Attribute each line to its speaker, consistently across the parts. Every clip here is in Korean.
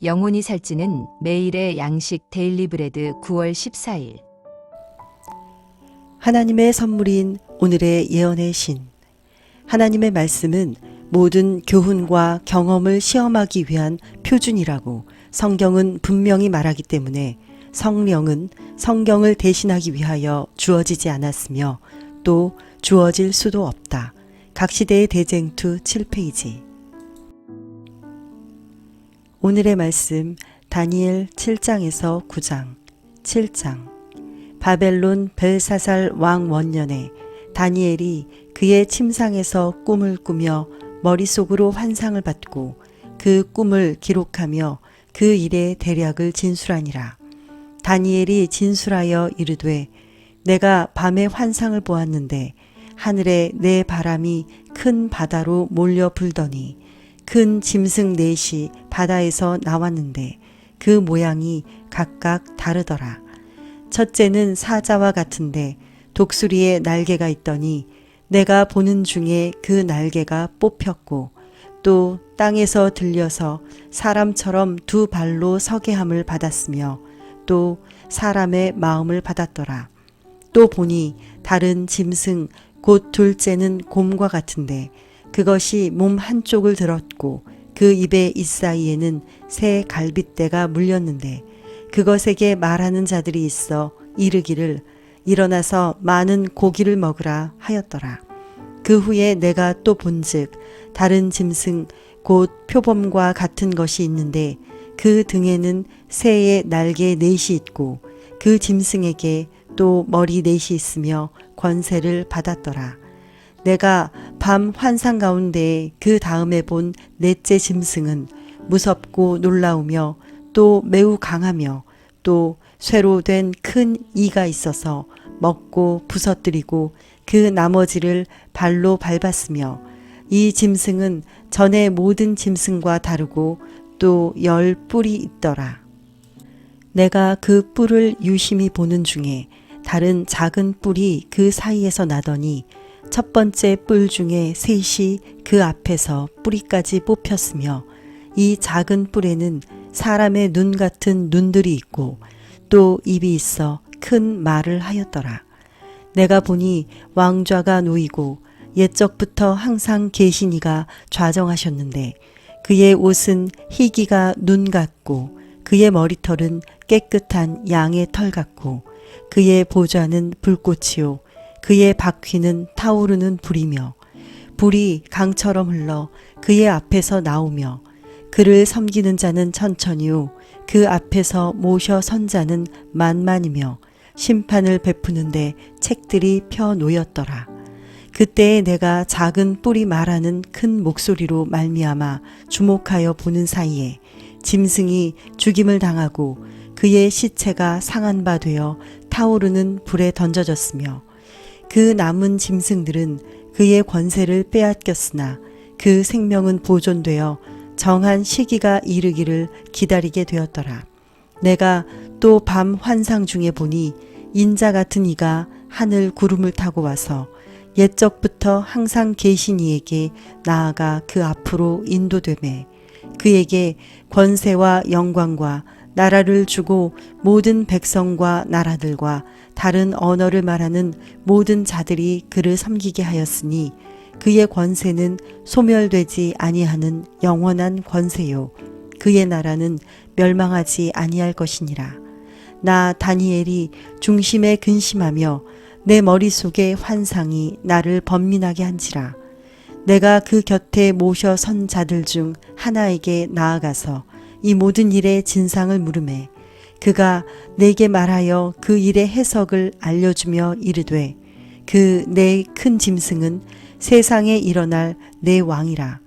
Speaker 1: 영혼이 살찌는 매일의 양식 데일리 브레드 9월 14일.
Speaker 2: 하나님의 선물인 오늘의 예언의 신. 하나님의 말씀은 모든 교훈과 경험을 시험하기 위한 표준이라고 성경은 분명히 말하기 때문에 성령은 성경을 대신하기 위하여 주어지지 않았으며 또 주어질 수도 없다. 각시대의 대쟁투 7페이지. 오늘의 말씀 다니엘 7장에서 9장. 7장. 바벨론 벨사살 왕 원년에 다니엘이 그의 침상에서 꿈을 꾸며 머릿속으로 환상을 받고 그 꿈을 기록하며 그 일의 대략을 진술하니라. 다니엘이 진술하여 이르되 내가 밤에 환상을 보았는데 하늘에 내 바람이 큰 바다로 몰려 불더니 큰 짐승 넷이 바다에서 나왔는데 그 모양이 각각 다르더라. 첫째는 사자와 같은데 독수리의 날개가 있더니 내가 보는 중에 그 날개가 뽑혔고 또 땅에서 들려서 사람처럼 두 발로 서게 함을 받았으며 또 사람의 마음을 받았더라. 또 보니 다른 짐승 곧 둘째는 곰과 같은데 그것이 몸 한쪽을 들었고 그 입의 잇사이에는 새 갈빗대가 물렸는데 그것에게 말하는 자들이 있어 이르기를 일어나서 많은 고기를 먹으라 하였더라. 그 후에 내가 또 본즉 다른 짐승 곧 표범과 같은 것이 있는데 그 등에는 새의 날개 넷이 있고 그 짐승에게 또 머리 넷이 있으며 권세를 받았더라. 내가 밤 환상 가운데 그 다음에 본 넷째 짐승은 무섭고 놀라우며 또 매우 강하며 또 쇠로 된 큰 이가 있어서 먹고 부서뜨리고 그 나머지를 발로 밟았으며 이 짐승은 전의 모든 짐승과 다르고 또 10뿔이 있더라. 내가 그 뿔을 유심히 보는 중에 다른 작은 뿔이 그 사이에서 나더니 첫 번째 뿔 중에 셋이 그 앞에서 뿌리까지 뽑혔으며 이 작은 뿔에는 사람의 눈 같은 눈들이 있고 또 입이 있어 큰 말을 하였더라. 내가 보니 왕좌가 놓이고 옛적부터 항상 계신 이가 좌정하셨는데 그의 옷은 희기가 눈 같고 그의 머리털은 깨끗한 양의 털 같고 그의 보좌는 불꽃이요 그의 바퀴는 타오르는 불이며 불이 강처럼 흘러 그의 앞에서 나오며 그를 섬기는 자는 천천히요 그 앞에서 모셔 선 자는 만만이며 심판을 베푸는데 책들이 펴 놓였더라. 그때에 내가 작은 뿔이 말하는 큰 목소리로 말미암아 주목하여 보는 사이에 짐승이 죽임을 당하고 그의 시체가 상한 바 되어 타오르는 불에 던져졌으며 그 남은 짐승들은 그의 권세를 빼앗겼으나 그 생명은 보존되어 정한 시기가 이르기를 기다리게 되었더라. 내가 또 밤 환상 중에 보니 인자 같은 이가 하늘 구름을 타고 와서 옛적부터 항상 계신 이에게 나아가 그 앞으로 인도되매 그에게 권세와 영광과 나라를 주고 모든 백성과 나라들과 다른 언어를 말하는 모든 자들이 그를 섬기게 하였으니 그의 권세는 소멸되지 아니하는 영원한 권세요 그의 나라는 멸망하지 아니할 것이니라. 나 다니엘이 중심에 근심하며 내 머릿속의 환상이 나를 번민하게 한지라. 내가 그 곁에 모셔 선 자들 중 하나에게 나아가서 이 모든 일의 진상을 물으매 그가 내게 말하여 그 일의 해석을 알려주며 이르되 그 내 큰 짐승은 세상에 일어날 내 왕이라.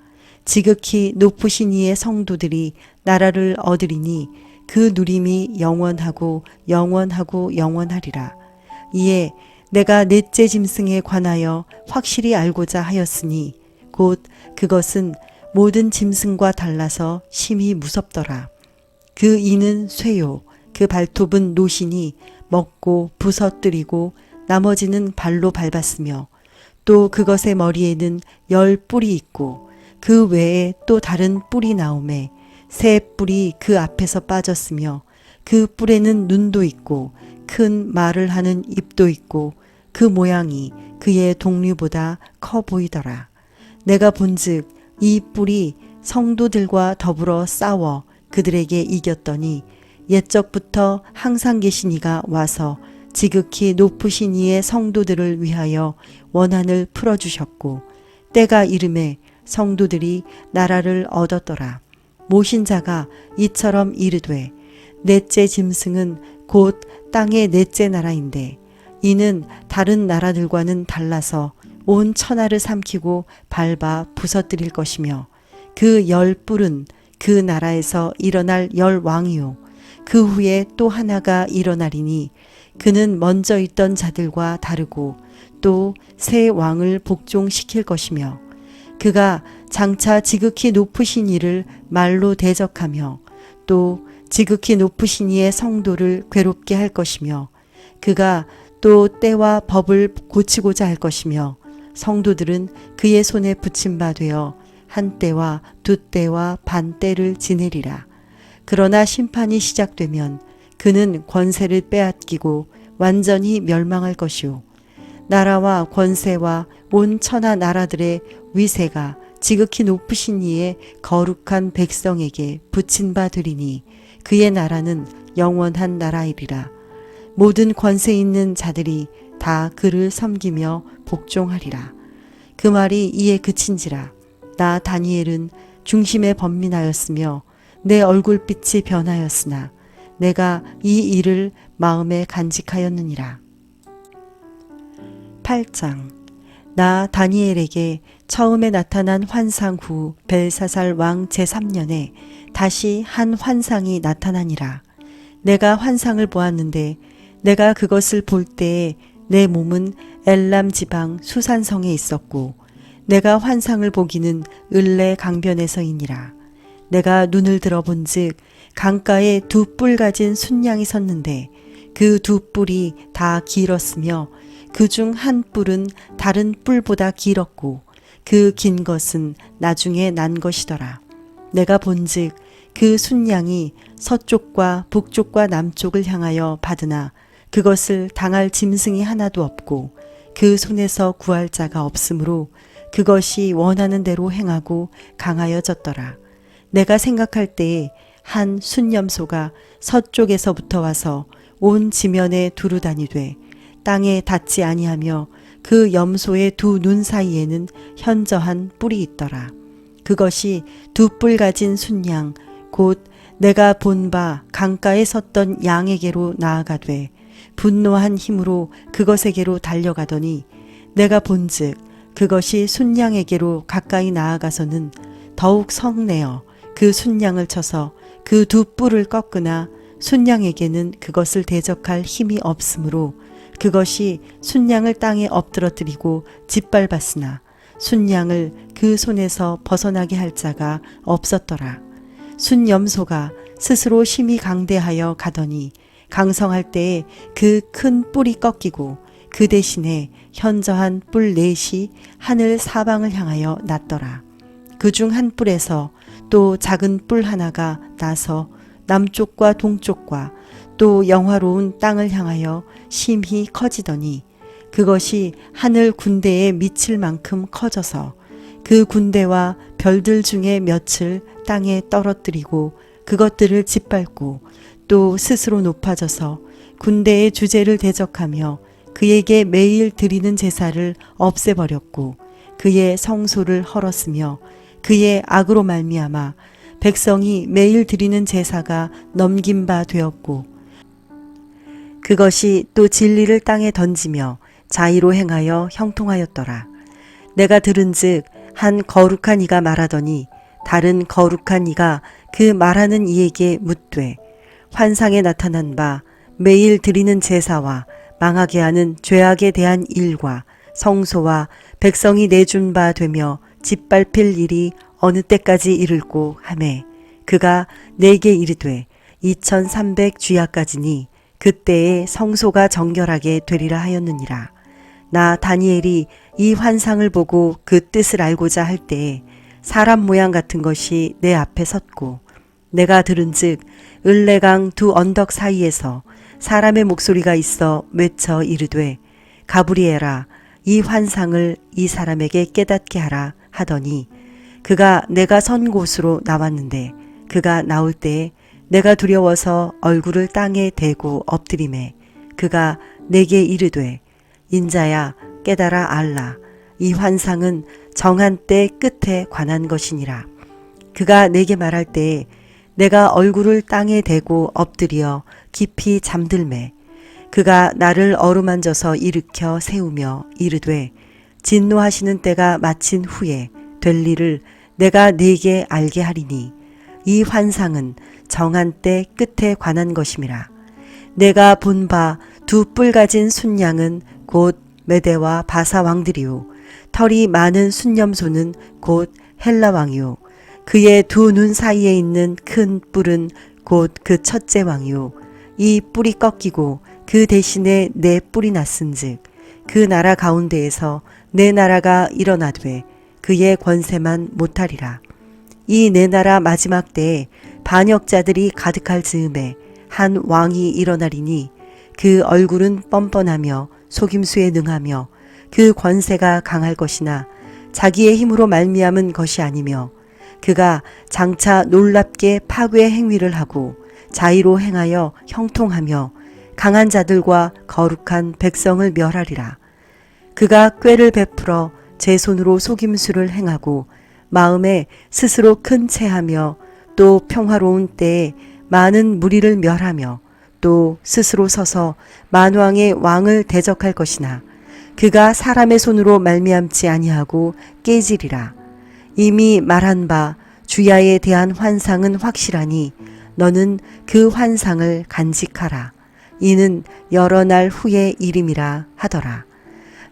Speaker 2: 지극히 높으신 이의 성도들이 나라를 얻으리니 그 누림이 영원하고 영원하고 영원하리라. 이에 내가 넷째 짐승에 관하여 확실히 알고자 하였으니 곧 그것은 모든 짐승과 달라서 심히 무섭더라. 그 이는 쇠요 그 발톱은 노시니 먹고 부서뜨리고 나머지는 발로 밟았으며 또 그것의 머리에는 10뿔이 있고 그 외에 또 다른 뿔이 나오매 새 뿔이 그 앞에서 빠졌으며 그 뿔에는 눈도 있고 큰 말을 하는 입도 있고 그 모양이 그의 동류보다 커 보이더라. 내가 본즉 이 뿔이 성도들과 더불어 싸워 그들에게 이겼더니 옛적부터 항상 계신 이가 와서 지극히 높으신 이의 성도들을 위하여 원한을 풀어주셨고 때가 이름에 성도들이 나라를 얻었더라. 모신 자가 이처럼 이르되 넷째 짐승은 곧 땅의 넷째 나라인데 이는 다른 나라들과는 달라서 온 천하를 삼키고 밟아 부서뜨릴 것이며 그 열 뿔은 그 나라에서 일어날 열 왕이요 그 후에 또 하나가 일어나리니 그는 먼저 있던 자들과 다르고 또 새 왕을 복종시킬 것이며 그가 장차 지극히 높으신 이를 말로 대적하며 또 지극히 높으신 이의 성도를 괴롭게 할 것이며 그가 또 때와 법을 고치고자 할 것이며 성도들은 그의 손에 붙임 바 되어 한 때와 두 때와 반 때를 지내리라. 그러나 심판이 시작되면 그는 권세를 빼앗기고 완전히 멸망할 것이요 나라와 권세와 온 천하 나라들의 위세가 지극히 높으신 이의 거룩한 백성에게 붙인 바 되리니 그의 나라는 영원한 나라이리라. 모든 권세 있는 자들이 다 그를 섬기며 복종하리라. 그 말이 이에 그친지라. 나 다니엘은 중심에 번민하였으며 내 얼굴빛이 변하였으나 내가 이 일을 마음에 간직하였느니라. 8장. 나 다니엘에게 처음에 나타난 환상 후 벨사살 왕 제3년에 다시 한 환상이 나타나니라. 내가 환상을 보았는데 내가 그것을 볼 때에 내 몸은 엘람 지방 수산성에 있었고 내가 환상을 보기는 을레 강변에서이니라. 내가 눈을 들어본즉 강가에 두 뿔 가진 순양이 섰는데 그 두 뿔이 다 길었으며 그중 한 뿔은 다른 뿔보다 길었고 그 긴 것은 나중에 난 것이더라. 내가 본즉 그 순양이 서쪽과 북쪽과 남쪽을 향하여 받으나 그것을 당할 짐승이 하나도 없고 그 손에서 구할 자가 없으므로 그것이 원하는 대로 행하고 강하여졌더라. 내가 생각할 때에 한 순염소가 서쪽에서부터 와서 온 지면에 두루다니되 땅에 닿지 아니하며 그 염소의 두 눈 사이에는 현저한 뿔이 있더라. 그것이 두 뿔 가진 순양 곧 내가 본 바 강가에 섰던 양에게로 나아가되 분노한 힘으로 그것에게로 달려가더니 내가 본즉 그것이 순양에게로 가까이 나아가서는 더욱 성내어 그 순양을 쳐서 그 두 뿔을 꺾으나 순양에게는 그것을 대적할 힘이 없으므로 그것이 순양을 땅에 엎드러뜨리고 짓밟았으나 순양을 그 손에서 벗어나게 할 자가 없었더라. 순염소가 스스로 심히 강대하여 가더니 강성할 때에 그 큰 뿔이 꺾이고 그 대신에 현저한 뿔 넷이 하늘 사방을 향하여 났더라. 그중 한 뿔에서 또 작은 뿔 하나가 나서 남쪽과 동쪽과 또 영화로운 땅을 향하여 심히 커지더니 그것이 하늘 군대에 미칠 만큼 커져서 그 군대와 별들 중에 몇을 땅에 떨어뜨리고 그것들을 짓밟고 또 스스로 높아져서 군대의 주제를 대적하며 그에게 매일 드리는 제사를 없애버렸고 그의 성소를 헐었으며 그의 악으로 말미암아 백성이 매일 드리는 제사가 넘긴 바 되었고 그것이 또 진리를 땅에 던지며 자의로 행하여 형통하였더라. 내가 들은즉 한 거룩한 이가 말하더니 다른 거룩한 이가 그 말하는 이에게 묻되 환상에 나타난 바 매일 드리는 제사와 망하게 하는 죄악에 대한 일과 성소와 백성이 내준 바 되며 짓밟힐 일이 어느 때까지 이를고 하매 그가 내게 이르되 2300 주야까지니 그때에 성소가 정결하게 되리라 하였느니라. 나 다니엘이 이 환상을 보고 그 뜻을 알고자 할 때에 사람 모양 같은 것이 내 앞에 섰고 내가 들은즉 을레강 두 언덕 사이에서 사람의 목소리가 있어 외쳐 이르되 가브리엘아 이 환상을 이 사람에게 깨닫게 하라 하더니 그가 내가 선 곳으로 나왔는데 그가 나올 때에 내가 두려워서 얼굴을 땅에 대고 엎드리매 그가 내게 이르되 인자야 깨달아 알라 이 환상은 정한 때 끝에 관한 것이니라. 그가 내게 말할 때에 내가 얼굴을 땅에 대고 엎드려 깊이 잠들매 그가 나를 어루만져서 일으켜 세우며 이르되 진노하시는 때가 마친 후에 될 일을 내가 네게 알게 하리니 이 환상은 정한 때 끝에 관한 것임이라. 내가 본 바 두 뿔 가진 순양은 곧 메대와 바사 왕들이요 털이 많은 순념소는 곧 헬라 왕이요 그의 두 눈 사이에 있는 큰 뿔은 곧 그 첫째 왕이요 이 뿔이 꺾이고 그 대신에 네 뿔이 났은즉 그 나라 가운데에서 내 나라가 일어나되 그의 권세만 못하리라. 이 내 나라 마지막 때에 반역자들이 가득할 즈음에 한 왕이 일어나리니 그 얼굴은 뻔뻔하며 속임수에 능하며 그 권세가 강할 것이나 자기의 힘으로 말미암은 것이 아니며 그가 장차 놀랍게 파괴 행위를 하고 자의로 행하여 형통하며 강한 자들과 거룩한 백성을 멸하리라. 그가 꾀를 베풀어 제 손으로 속임수를 행하고 마음에 스스로 큰 체하며 또 평화로운 때에 많은 무리를 멸하며 또 스스로 서서 만왕의 왕을 대적할 것이나 그가 사람의 손으로 말미암지 아니하고 깨지리라. 이미 말한 바 주야에 대한 환상은 확실하니 너는 그 환상을 간직하라. 이는 여러 날 후의 일임이라 하더라.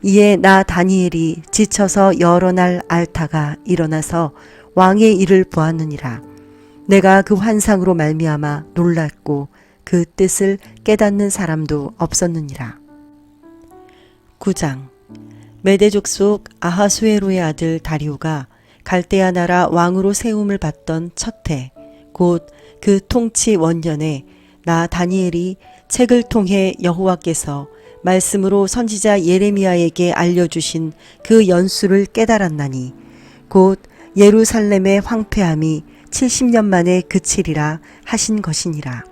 Speaker 2: 이에 나 다니엘이 지쳐서 여러 날 앓다가 일어나서 왕의 일을 보았느니라. 내가 그 환상으로 말미암아 놀랐고 그 뜻을 깨닫는 사람도 없었느니라. 9장 메대 족속 아하수에로의 아들 다리오가 갈대아 나라 왕으로 세움을 받던 첫 해 곧 그 통치 원년에 나 다니엘이 책을 통해 여호와께서 말씀으로 선지자 예레미야에게 알려주신 그 연수를 깨달았나니 곧 예루살렘의 황폐함이 70년 만에 그치리라 하신 것이니라.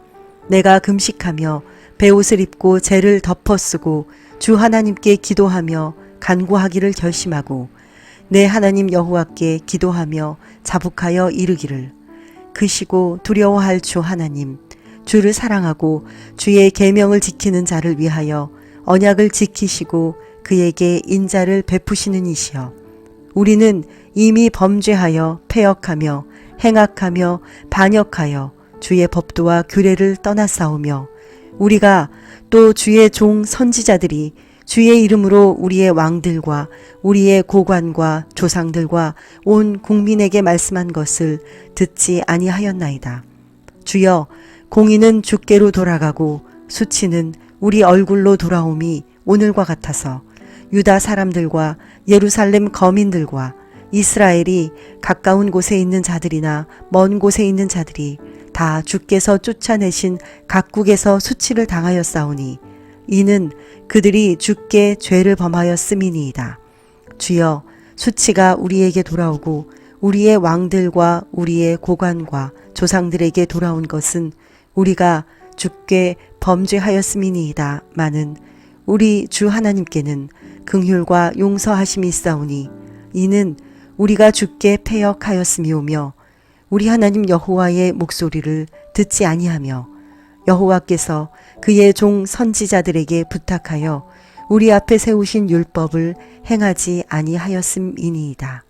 Speaker 2: 내가 금식하며 베옷을 입고 재를 덮어쓰고 주 하나님께 기도하며 간구하기를 결심하고 내 하나님 여호와께 기도하며 자복하여 이르기를 크시고 두려워할 주 하나님 주를 사랑하고 주의 계명을 지키는 자를 위하여 언약을 지키시고 그에게 인자를 베푸시는 이시여 우리는 이미 범죄하여 패역하며 행악하며 반역하여 주의 법도와 규례를 떠나싸우며 우리가 또 주의 종 선지자들이 주의 이름으로 우리의 왕들과 우리의 고관과 조상들과 온 국민에게 말씀한 것을 듣지 아니하였나이다. 주여 공의는 주께로 돌아가고 수치는 우리 얼굴로 돌아옴이 오늘과 같아서 유다 사람들과 예루살렘 거민들과 이스라엘이 가까운 곳에 있는 자들이나 먼 곳에 있는 자들이 다 주께서 쫓아내신 각국에서 수치를 당하였사오니 이는 그들이 주께 죄를 범하였음이니이다. 주여 수치가 우리에게 돌아오고 우리의 왕들과 우리의 고관과 조상들에게 돌아온 것은 우리가 주께 범죄하였음이니이다. 마는 우리 주 하나님께는 긍휼과 용서하심이 있사오니 이는 우리가 주께 패역하였음이오며 우리 하나님 여호와의 목소리를 듣지 아니하며 여호와께서 그의 종 선지자들에게 부탁하여 우리 앞에 세우신 율법을 행하지 아니하였음이니이다.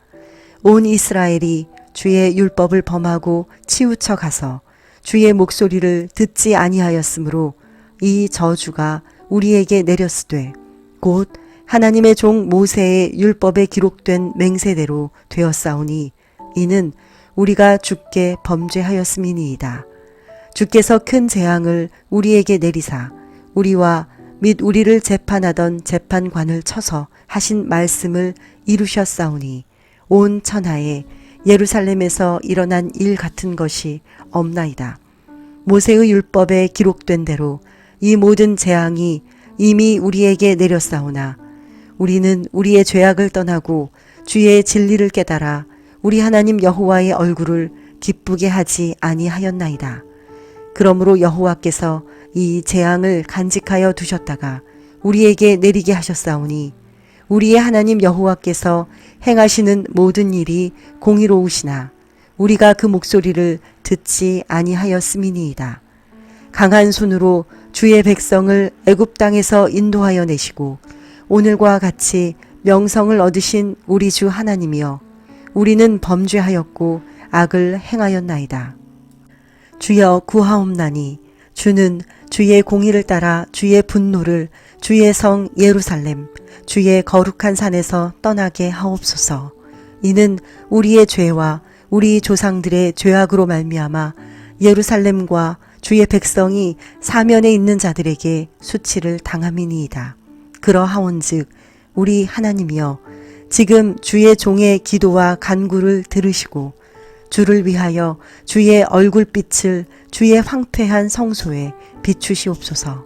Speaker 2: 온 이스라엘이 주의 율법을 범하고 치우쳐 가서 주의 목소리를 듣지 아니하였으므로 이 저주가 우리에게 내렸으되 곧 하나님의 종 모세의 율법에 기록된 맹세대로 되었사오니 이는 우리가 주께 범죄하였음이니이다. 주께서 큰 재앙을 우리에게 내리사 우리와 및 우리를 재판하던 재판관을 쳐서 하신 말씀을 이루셨사오니 온 천하에 예루살렘에서 일어난 일 같은 것이 없나이다. 모세의 율법에 기록된 대로 이 모든 재앙이 이미 우리에게 내렸사오나 우리는 우리의 죄악을 떠나고 주의 진리를 깨달아 우리 하나님 여호와의 얼굴을 기쁘게 하지 아니하였나이다. 그러므로 여호와께서 이 재앙을 간직하여 두셨다가 우리에게 내리게 하셨사오니 우리의 하나님 여호와께서 행하시는 모든 일이 공의로우시나 우리가 그 목소리를 듣지 아니하였음이니이다. 강한 손으로 주의 백성을 애굽 땅에서 인도하여 내시고 오늘과 같이 명성을 얻으신 우리 주 하나님이여 우리는 범죄하였고 악을 행하였나이다. 주여 구하옵나니 주는 주의 공의를 따라 주의 분노를 주의 성 예루살렘 주의 거룩한 산에서 떠나게 하옵소서. 이는 우리의 죄와 우리 조상들의 죄악으로 말미암아 예루살렘과 주의 백성이 사면에 있는 자들에게 수치를 당함이니이다. 그러하온즉 우리 하나님이여 지금 주의 종의 기도와 간구를 들으시고 주를 위하여 주의 얼굴빛을 주의 황폐한 성소에 비추시옵소서.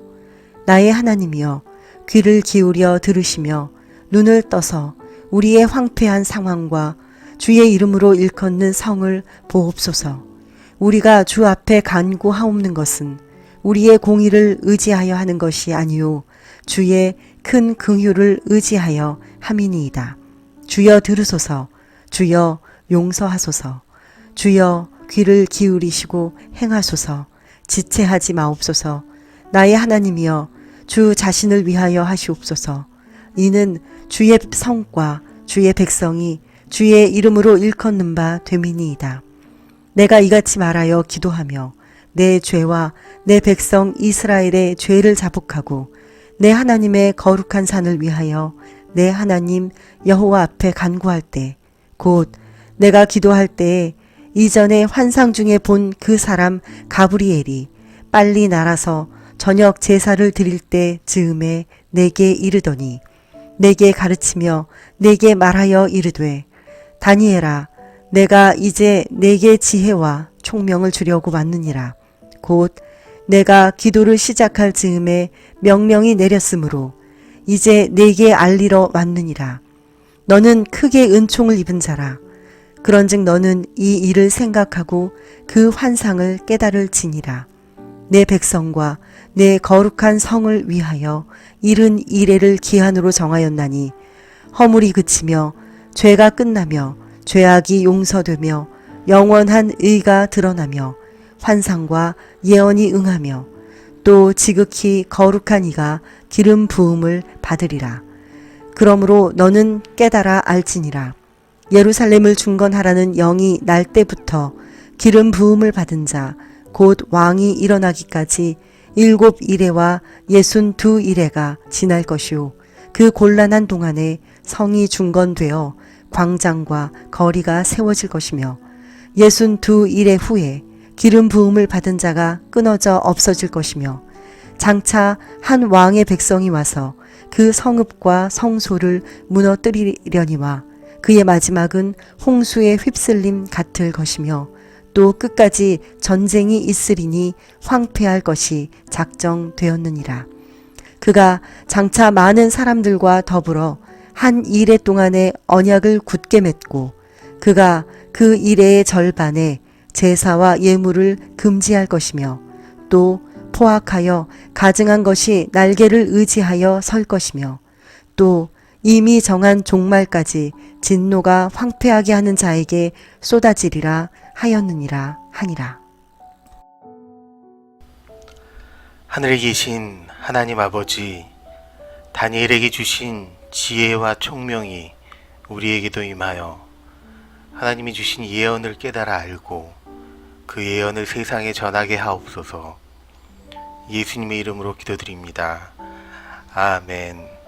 Speaker 2: 나의 하나님이여 귀를 기울여 들으시며 눈을 떠서 우리의 황폐한 상황과 주의 이름으로 일컫는 성을 보옵소서. 우리가 주 앞에 간구하옵는 것은 우리의 공의를 의지하여 하는 것이 아니요 주의 큰 긍휼을 의지하여 함이니이다. 주여 들으소서. 주여 용서하소서. 주여 귀를 기울이시고 행하소서. 지체하지 마옵소서. 나의 하나님이여 주 자신을 위하여 하시옵소서. 이는 주의 성과 주의 백성이 주의 이름으로 일컫는 바 됨이니이다. 내가 이같이 말하여 기도하며 내 죄와 내 백성 이스라엘의 죄를 자복하고 내 하나님의 거룩한 산을 위하여 내 하나님 여호와 앞에 간구할 때 곧 내가 기도할 때에 이전에 환상 중에 본 그 사람 가브리엘이 빨리 날아서 저녁 제사를 드릴 때 즈음에 내게 이르더니 내게 가르치며 내게 말하여 이르되 다니엘아 내가 이제 내게 지혜와 총명을 주려고 왔느니라. 곧 내가 기도를 시작할 즈음에 명령이 내렸으므로 이제 내게 알리러 왔느니라. 너는 크게 은총을 입은 자라. 그런즉 너는 이 일을 생각하고 그 환상을 깨달을지니라. 내 백성과 내 거룩한 성을 위하여 71회를 기한으로 정하였나니 허물이 그치며 죄가 끝나며 죄악이 용서되며 영원한 의가 드러나며 환상과 예언이 응하며 또 지극히 거룩한 이가 기름 부음을 받으리라. 그러므로 너는 깨달아 알지니라. 예루살렘을 중건하라는 영이 날 때부터 기름 부음을 받은 자 곧 왕이 일어나기까지 7일에와 62일에가 지날 것이요 그 곤란한 동안에 성이 중건되어 광장과 거리가 세워질 것이며 62일의 후에 기름 부음을 받은 자가 끊어져 없어질 것이며 장차 한 왕의 백성이 와서 그 성읍과 성소를 무너뜨리려니와 그의 마지막은 홍수에 휩쓸림 같을 것이며 또 끝까지 전쟁이 있으리니 황폐할 것이 작정되었느니라. 그가 장차 많은 사람들과 더불어 한 일해 동안에 언약을 굳게 맺고 그가 그 일해의 절반에 제사와 예물을 금지할 것이며 또 포악하여 가증한 것이 날개를 의지하여 설 것이며 또 이미 정한 종말까지 진노가 황폐하게 하는 자에게 쏟아지리라 하였느니라 하니라.
Speaker 3: 하늘에 계신 하나님 아버지, 다니엘에게 주신 지혜와 총명이 우리에게도 임하여 하나님이 주신 예언을 깨달아 알고 그 예언을 세상에 전하게 하옵소서. 예수님의 이름으로 기도드립니다. 아멘.